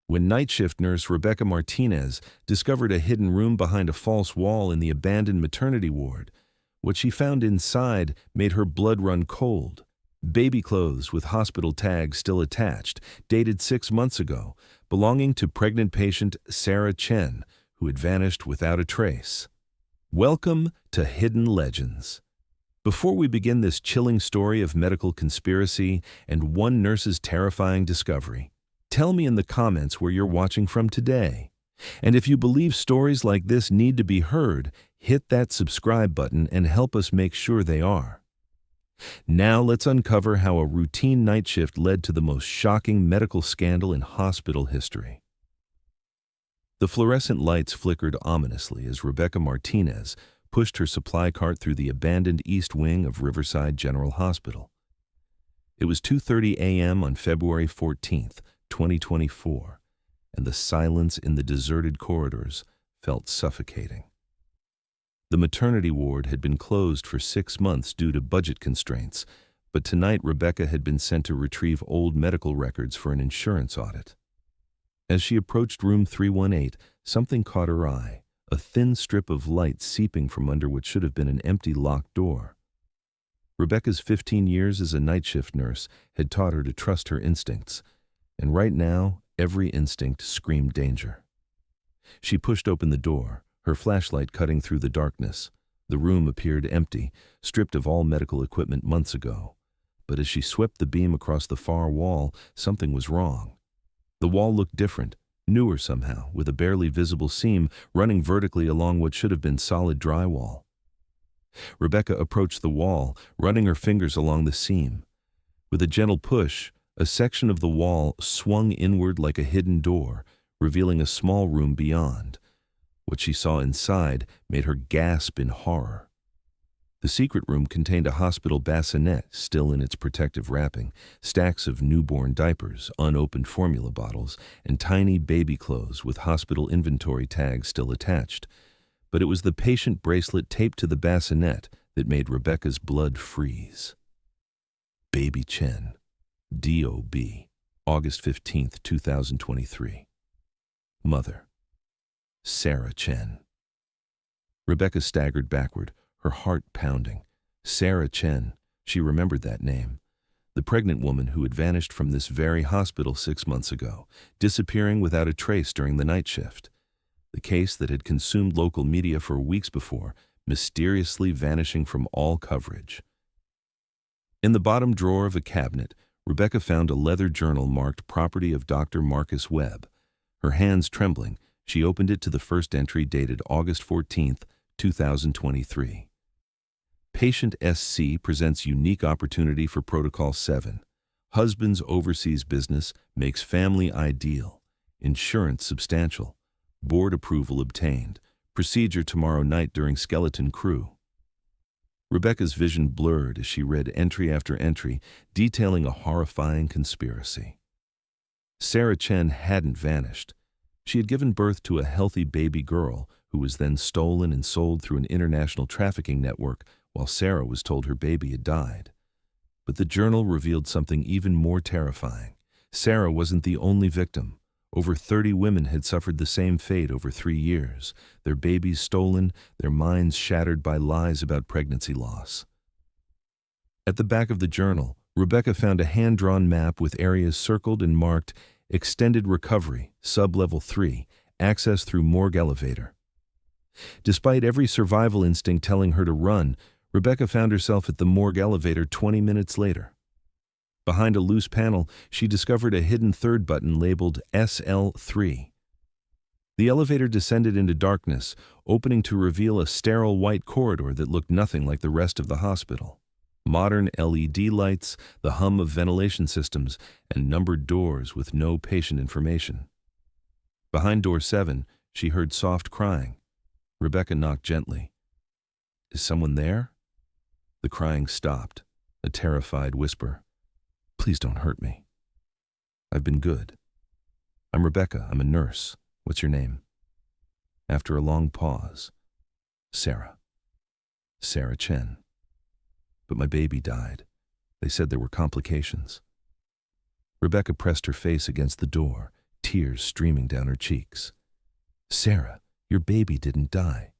when night shift nurse Rebecca Martinez discovered a hidden room behind a false wall in the abandoned maternity ward. What she found inside made her blood run cold. Baby clothes with hospital tags still attached, dated 6 months ago, belonging to pregnant patient Sarah Chen, who had vanished without a trace. Welcome to Hidden Legends. Before we begin this chilling story of medical conspiracy and one nurse's terrifying discovery, tell me in the comments where you're watching from today. And if you believe stories like this need to be heard, hit that subscribe button and help us make sure they are. Now let's uncover how a routine night shift led to the most shocking medical scandal in hospital history. The fluorescent lights flickered ominously as Rebecca Martinez pushed her supply cart through the abandoned east wing of Riverside General Hospital. It was 2:30 a.m. on February 14th, 2024, and the silence in the deserted corridors felt suffocating. The maternity ward had been closed for 6 months due to budget constraints, but tonight Rebecca had been sent to retrieve old medical records for an insurance audit. As she approached room 318, something caught her eye, a thin strip of light seeping from under what should have been an empty locked door. Rebecca's 15 years as a night shift nurse had taught her to trust her instincts, and right now, every instinct screamed danger. She pushed open the door, her flashlight cutting through the darkness. The room appeared empty, stripped of all medical equipment months ago. But as she swept the beam across the far wall, something was wrong. The wall looked different, newer somehow, with a barely visible seam running vertically along what should have been solid drywall. Rebecca approached the wall, running her fingers along the seam. With a gentle push, a section of the wall swung inward like a hidden door, revealing a small room beyond. What she saw inside made her gasp in horror. The secret room contained a hospital bassinet still in its protective wrapping, stacks of newborn diapers, unopened formula bottles, and tiny baby clothes with hospital inventory tags still attached. But it was the patient bracelet taped to the bassinet that made Rebecca's blood freeze. Baby Chen, D.O.B., August 15, 2023. Mother, Sarah Chen. Rebecca staggered backward, her heart pounding. Sarah Chen, she remembered that name. The pregnant woman who had vanished from this very hospital 6 months ago, disappearing without a trace during the night shift. The case that had consumed local media for weeks before, mysteriously vanishing from all coverage. In the bottom drawer of a cabinet, Rebecca found a leather journal marked property of Dr. Marcus Webb. Her hands trembling, she opened it to the first entry dated August 14, 2023. Patient SC presents unique opportunity for Protocol 7. Husband's overseas business makes family ideal. Insurance substantial. Board approval obtained. Procedure tomorrow night during skeleton crew. Rebecca's vision blurred as she read entry after entry, detailing a horrifying conspiracy. Sarah Chen hadn't vanished. She had given birth to a healthy baby girl who was then stolen and sold through an international trafficking network while Sarah was told her baby had died. But the journal revealed something even more terrifying. Sarah wasn't the only victim. Over 30 women had suffered the same fate over 3 years, their babies stolen, their minds shattered by lies about pregnancy loss. At the back of the journal, Rebecca found a hand-drawn map with areas circled and marked Extended Recovery, Sub-Level 3, Access through Morgue Elevator. Despite every survival instinct telling her to run, Rebecca found herself at the morgue elevator 20 minutes later. Behind a loose panel, she discovered a hidden third button labeled SL3. The elevator descended into darkness, opening to reveal a sterile white corridor that looked nothing like the rest of the hospital. Modern LED lights, the hum of ventilation systems, and numbered doors with no patient information. Behind door 7, she heard soft crying. Rebecca knocked gently. "Is someone there?" The crying stopped, a terrified whisper. "Please don't hurt me. I've been good. I'm Rebecca, I'm a nurse. What's your name?" After a long pause, "Sarah. Sarah Chen. But my baby died. They said there were complications." Rebecca pressed her face against the door, tears streaming down her cheeks. "Sarah, your baby didn't die.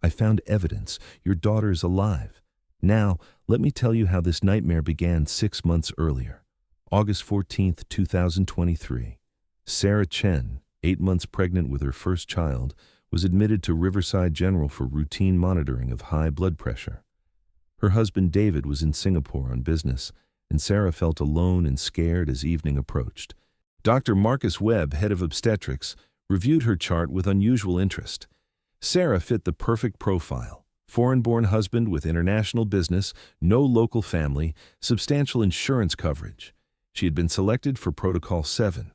I found evidence. Your daughter is alive. Now, let me tell you how this nightmare began 6 months earlier. August 14th, 2023. Sarah Chen, 8 months pregnant with her first child, was admitted to Riverside General for routine monitoring of high blood pressure. Her husband David was in Singapore on business, and Sarah felt alone and scared as evening approached. Dr. Marcus Webb, head of obstetrics, reviewed her chart with unusual interest. Sarah fit the perfect profile: foreign-born husband with international business, no local family, substantial insurance coverage. She had been selected for Protocol 7.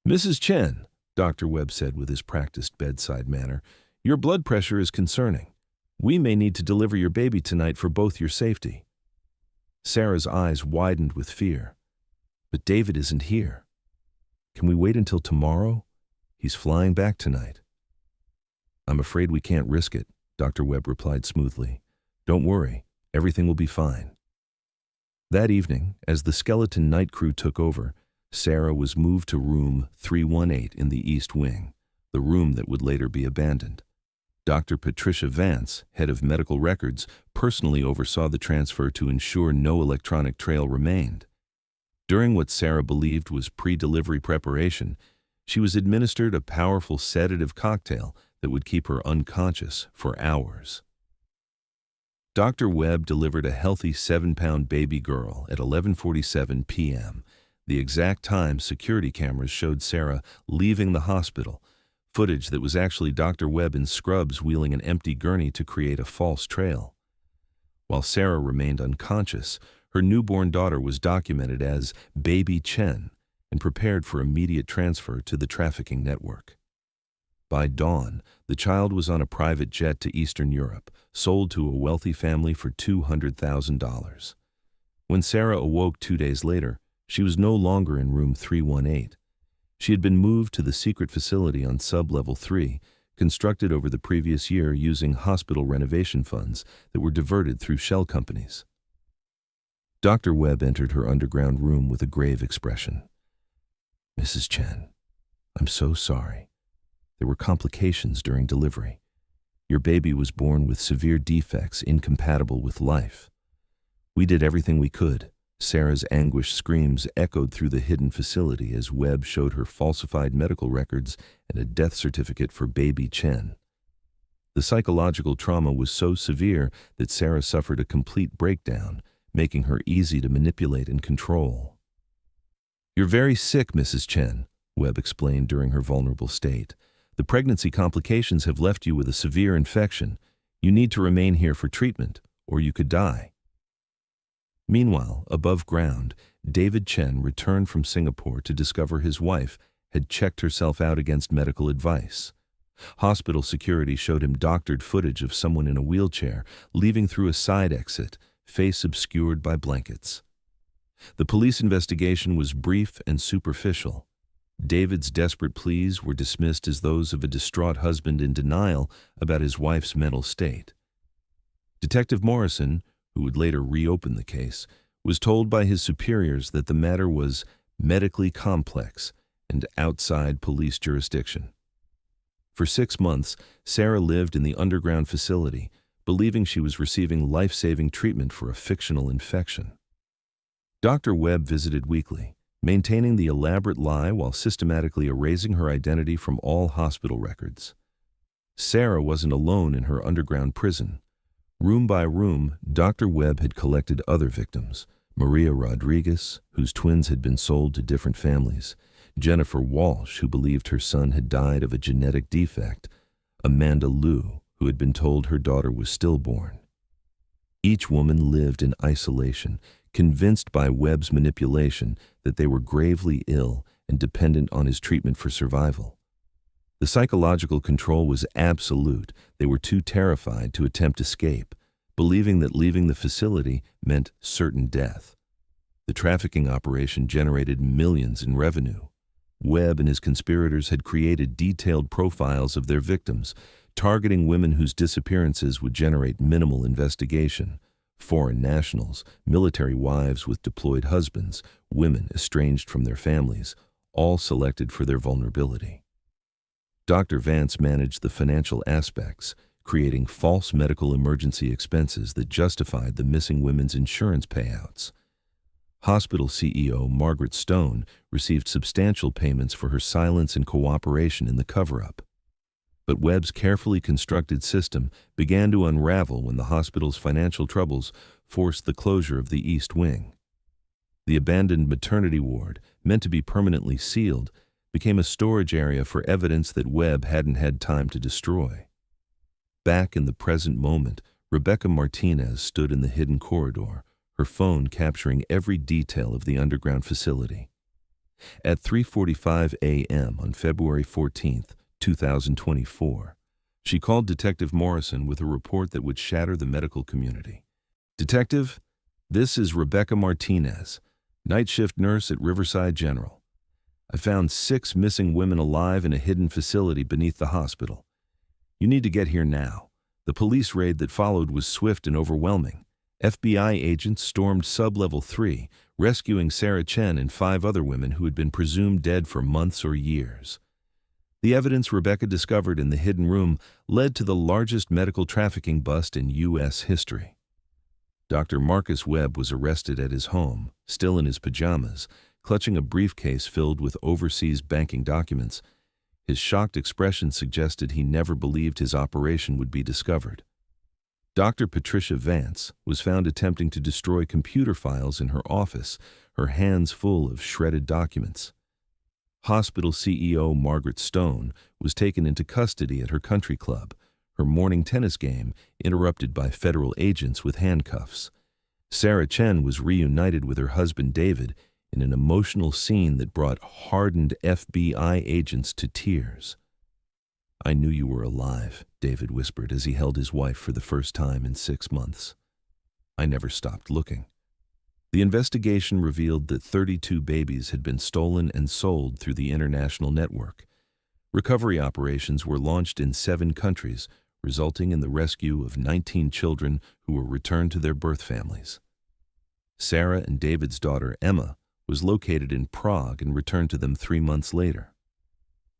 "Mrs. Chen," Dr. Webb said with his practiced bedside manner, "your blood pressure is concerning. We may need to deliver your baby tonight for both your safety." Sarah's eyes widened with fear. "But David isn't here. Can we wait until tomorrow? He's flying back tonight." "I'm afraid we can't risk it," Dr. Webb replied smoothly. "Don't worry, everything will be fine." That evening, as the skeleton night crew took over, Sarah was moved to room 318 in the East Wing, the room that would later be abandoned. Dr. Patricia Vance, head of medical records, personally oversaw the transfer to ensure no electronic trail remained. During what Sarah believed was pre-delivery preparation, she was administered a powerful sedative cocktail that would keep her unconscious for hours. Dr. Webb delivered a healthy 7-pound baby girl at 11:47 p.m., the exact time security cameras showed Sarah leaving the hospital, footage that was actually Dr. Webb in scrubs wheeling an empty gurney to create a false trail. While Sarah remained unconscious, her newborn daughter was documented as Baby Chen and prepared for immediate transfer to the trafficking network. By dawn, the child was on a private jet to Eastern Europe, sold to a wealthy family for $200,000. When Sarah awoke 2 days later, she was no longer in room 318. She had been moved to the secret facility on sub-level 3, constructed over the previous year using hospital renovation funds that were diverted through shell companies. Dr. Webb entered her underground room with a grave expression. "Mrs. Chen, I'm so sorry. There were complications during delivery. Your baby was born with severe defects incompatible with life. We did everything we could." Sarah's anguished screams echoed through the hidden facility as Webb showed her falsified medical records and a death certificate for Baby Chen. The psychological trauma was so severe that Sarah suffered a complete breakdown, making her easy to manipulate and control. "You're very sick, Mrs. Chen," Webb explained during her vulnerable state. "The pregnancy complications have left you with a severe infection. You need to remain here for treatment, or you could die." Meanwhile, above ground, David Chen returned from Singapore to discover his wife had checked herself out against medical advice. Hospital security showed him doctored footage of someone in a wheelchair leaving through a side exit, face obscured by blankets. The police investigation was brief and superficial. David's desperate pleas were dismissed as those of a distraught husband in denial about his wife's mental state. Detective Morrison, who would later reopen the case, was told by his superiors that the matter was medically complex and outside police jurisdiction. For 6 months, Sarah lived in the underground facility, believing she was receiving life-saving treatment for a fictional infection. Dr. Webb visited weekly, maintaining the elaborate lie while systematically erasing her identity from all hospital records. Sarah wasn't alone in her underground prison. Room by room, Dr. Webb had collected other victims: Maria Rodriguez, whose twins had been sold to different families; Jennifer Walsh, who believed her son had died of a genetic defect; Amanda Liu, who had been told her daughter was stillborn. Each woman lived in isolation, convinced by Webb's manipulation that they were gravely ill and dependent on his treatment for survival. The psychological control was absolute. They were too terrified to attempt escape, believing that leaving the facility meant certain death. The trafficking operation generated millions in revenue. Webb and his conspirators had created detailed profiles of their victims, targeting women whose disappearances would generate minimal investigation: foreign nationals, military wives with deployed husbands, women estranged from their families, all selected for their vulnerability. Dr. Vance managed the financial aspects, creating false medical emergency expenses that justified the missing women's insurance payouts. Hospital CEO Margaret Stone received substantial payments for her silence and cooperation in the cover-up. But Webb's carefully constructed system began to unravel when the hospital's financial troubles forced the closure of the East Wing. The abandoned maternity ward, meant to be permanently sealed, became a storage area for evidence that Webb hadn't had time to destroy. Back in the present moment, Rebecca Martinez stood in the hidden corridor, her phone capturing every detail of the underground facility. At 3:45 a.m. on February 14, 2024, she called Detective Morrison with a report that would shatter the medical community. "Detective, this is Rebecca Martinez, night shift nurse at Riverside General. I found 6 missing women alive in a hidden facility beneath the hospital. You need to get here now. The police raid that followed was swift and overwhelming. FBI agents stormed Sub-Level 3, rescuing Sarah Chen and 5 other women who had been presumed dead for months or years. The evidence Rebecca discovered in the hidden room led to the largest medical trafficking bust in U.S. history. Dr. Marcus Webb was arrested at his home, still in his pajamas, clutching a briefcase filled with overseas banking documents. His shocked expression suggested he never believed his operation would be discovered. Dr. Patricia Vance was found attempting to destroy computer files in her office, her hands full of shredded documents. Hospital CEO Margaret Stone was taken into custody at her country club, her morning tennis game interrupted by federal agents with handcuffs. Sarah Chen was reunited with her husband David in an emotional scene that brought hardened FBI agents to tears. "I knew you were alive," David whispered as he held his wife for the first time in 6 months. "I never stopped looking." The investigation revealed that 32 babies had been stolen and sold through the international network. Recovery operations were launched in 7 countries, resulting in the rescue of 19 children who were returned to their birth families. Sarah and David's daughter, Emma, was located in Prague and returned to them 3 months later.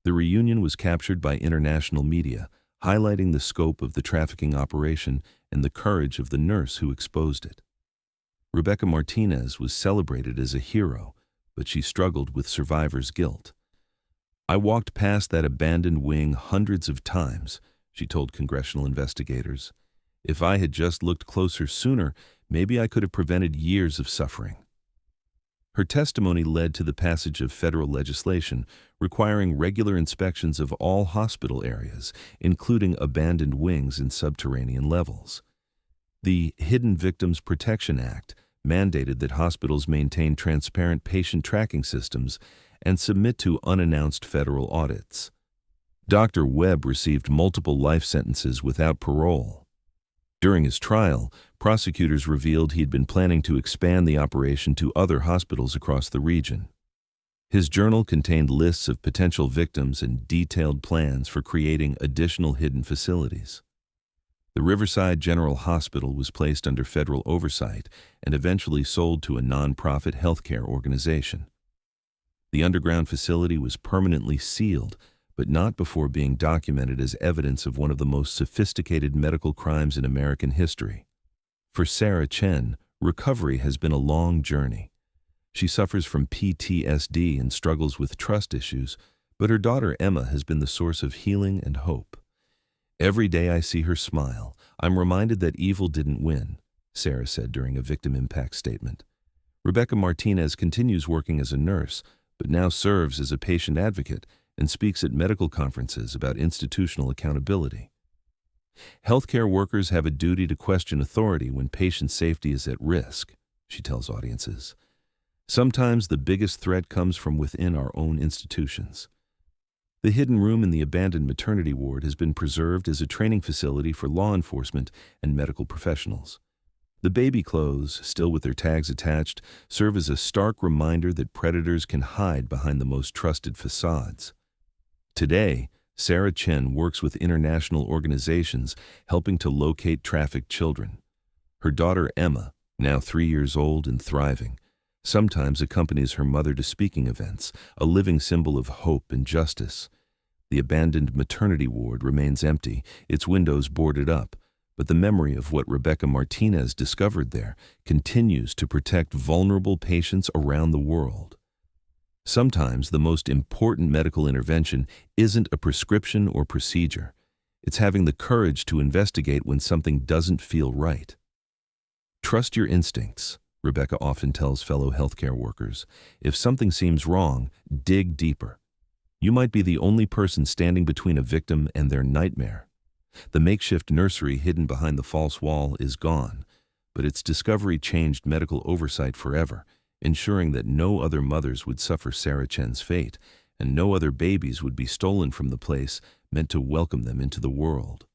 The reunion was captured by international media, highlighting the scope of the trafficking operation and the courage of the nurse who exposed it. Rebecca Martinez was celebrated as a hero, but she struggled with survivor's guilt. "I walked past that abandoned wing hundreds of times," she told congressional investigators. "If I had just looked closer sooner, maybe I could have prevented years of suffering." Her testimony led to the passage of federal legislation requiring regular inspections of all hospital areas, including abandoned wings and subterranean levels. The Hidden Victims Protection Act mandated that hospitals maintain transparent patient tracking systems and submit to unannounced federal audits. Dr. Webb received multiple life sentences without parole. During his trial, prosecutors revealed he'd been planning to expand the operation to other hospitals across the region. His journal contained lists of potential victims and detailed plans for creating additional hidden facilities. The Riverside General Hospital was placed under federal oversight and eventually sold to a nonprofit healthcare organization. The underground facility was permanently sealed, but not before being documented as evidence of one of the most sophisticated medical crimes in American history. For Sarah Chen, recovery has been a long journey. She suffers from PTSD and struggles with trust issues, but her daughter Emma has been the source of healing and hope. "Every day I see her smile, I'm reminded that evil didn't win," Sarah said during a victim impact statement. Rebecca Martinez continues working as a nurse, but now serves as a patient advocate and speaks at medical conferences about institutional accountability. "Healthcare workers have a duty to question authority when patient safety is at risk," she tells audiences. "Sometimes the biggest threat comes from within our own institutions." The hidden room in the abandoned maternity ward has been preserved as a training facility for law enforcement and medical professionals. The baby clothes, still with their tags attached, serve as a stark reminder that predators can hide behind the most trusted facades. Today, Sarah Chen works with international organizations helping to locate trafficked children. Her daughter Emma, now 3 years old and thriving, sometimes accompanies her mother to speaking events, a living symbol of hope and justice. The abandoned maternity ward remains empty, its windows boarded up, but the memory of what Rebecca Martinez discovered there continues to protect vulnerable patients around the world. Sometimes the most important medical intervention isn't a prescription or procedure. It's having the courage to investigate when something doesn't feel right. Trust your instincts, Rebecca often tells fellow healthcare workers. If something seems wrong, dig deeper. You might be the only person standing between a victim and their nightmare. The makeshift nursery hidden behind the false wall is gone, but its discovery changed medical oversight forever, ensuring that no other mothers would suffer Sarah Chen's fate, and no other babies would be stolen from the place meant to welcome them into the world.